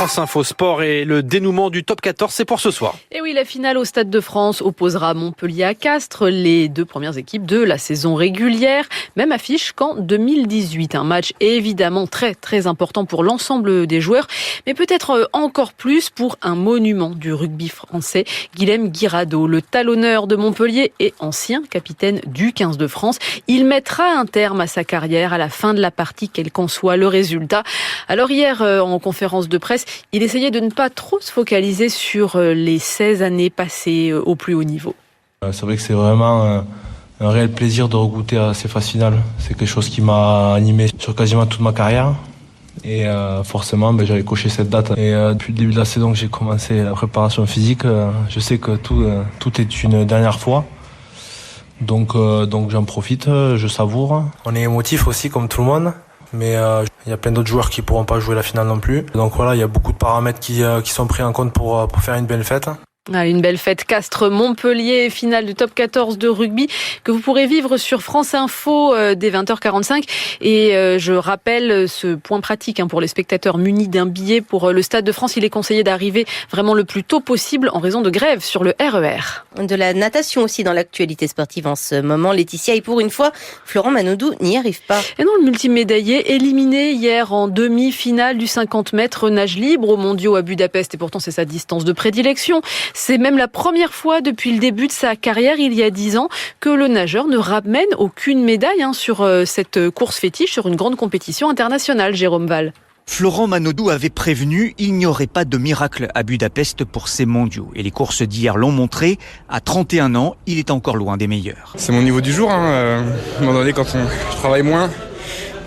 France Info Sport et le dénouement du top 14, c'est pour ce soir. Et oui, la finale au Stade de France opposera Montpellier à Castres, les deux premières équipes de la saison régulière. Même affiche qu'en 2018. Un match évidemment très très important pour l'ensemble des joueurs, mais peut-être encore plus pour un monument du rugby français, Guilhem Guirado, le talonneur de Montpellier et ancien capitaine du 15 de France. Il mettra un terme à sa carrière à la fin de la partie, quel qu'en soit le résultat. Alors hier, en conférence de presse, il essayait de ne pas trop se focaliser sur les 16 années passées au plus haut niveau. C'est vrai que c'est vraiment un réel plaisir de regoûter à ces phases finales. C'est quelque chose qui m'a animé sur quasiment toute ma carrière. Et forcément, j'avais coché cette date. Et depuis le début de la saison que j'ai commencé la préparation physique, je sais que tout est une dernière fois. Donc j'en profite, je savoure. On est émotif aussi comme tout le monde. Mais il y a plein d'autres joueurs qui pourront pas jouer la finale non plus. Donc voilà, il y a beaucoup de paramètres qui sont pris en compte pour faire une belle fête. Une belle fête Castres-Montpellier, finale du top 14 de rugby que vous pourrez vivre sur France Info dès 20h45. Et je rappelle ce point pratique pour les spectateurs munis d'un billet pour le Stade de France. Il est conseillé d'arriver vraiment le plus tôt possible en raison de grève sur le RER. De la natation aussi dans l'actualité sportive en ce moment, Laetitia. Et pour une fois, Florent Manodou n'y arrive pas. Et non, le multimédaillé éliminé hier en demi-finale du 50 mètres nage libre aux mondiaux à Budapest. Et pourtant, c'est sa distance de prédilection. C'est même la première fois depuis le début de sa carrière, il y a 10 ans, que le nageur ne ramène aucune médaille sur cette course fétiche, sur une grande compétition internationale, Jérôme Val. Florent Manodou avait prévenu, il n'y aurait pas de miracle à Budapest pour ces mondiaux. Et les courses d'hier l'ont montré, à 31 ans, il est encore loin des meilleurs. C'est mon niveau du jour. À un moment donné, quand on travaille moins,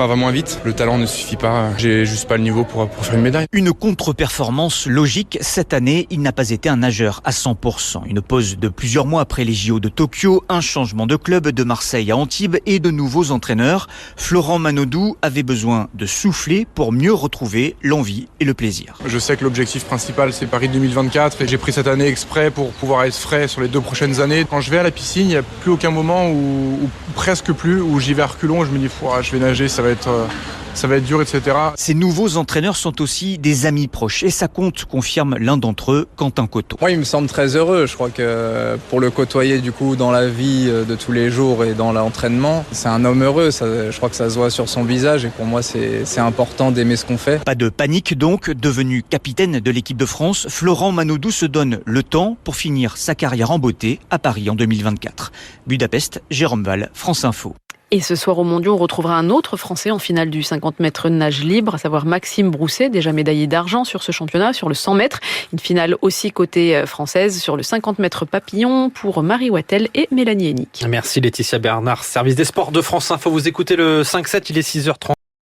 on va moins vite. Le talent ne suffit pas. J'ai juste pas le niveau pour faire une médaille. Une contre-performance logique. Cette année, il n'a pas été un nageur à 100%. Une pause de plusieurs mois après les JO de Tokyo, un changement de club de Marseille à Antibes et de nouveaux entraîneurs. Florent Manodou avait besoin de souffler pour mieux retrouver l'envie et le plaisir. Je sais que l'objectif principal, c'est Paris 2024 et j'ai pris cette année exprès pour pouvoir être frais sur les 2 prochaines années. Quand je vais à la piscine, il n'y a plus aucun moment ou presque plus, où j'y vais à reculons, je me dis, je vais nager, ça va être dur, etc. Ces nouveaux entraîneurs sont aussi des amis proches et ça compte, confirme l'un d'entre eux, Quentin Coteau. Moi, il me semble très heureux. Je crois que pour le côtoyer du coup dans la vie de tous les jours et dans l'entraînement, c'est un homme heureux. Je crois que ça se voit sur son visage et pour moi, c'est important d'aimer ce qu'on fait. Pas de panique donc, devenu capitaine de l'équipe de France, Florent Manodou se donne le temps pour finir sa carrière en beauté à Paris en 2024. Budapest, Jérôme Val, France Info. Et ce soir au Mondiaux, on retrouvera un autre Français en finale du 50 mètres nage libre, à savoir Maxime Brousset, déjà médaillé d'argent sur ce championnat, sur le 100 mètres. Une finale aussi côté française sur le 50 mètres papillon pour Marie Wattel et Mélanie Hennick. Merci Laetitia Bernard, service des sports de France Info. Vous écoutez le 5-7, il est 6h30.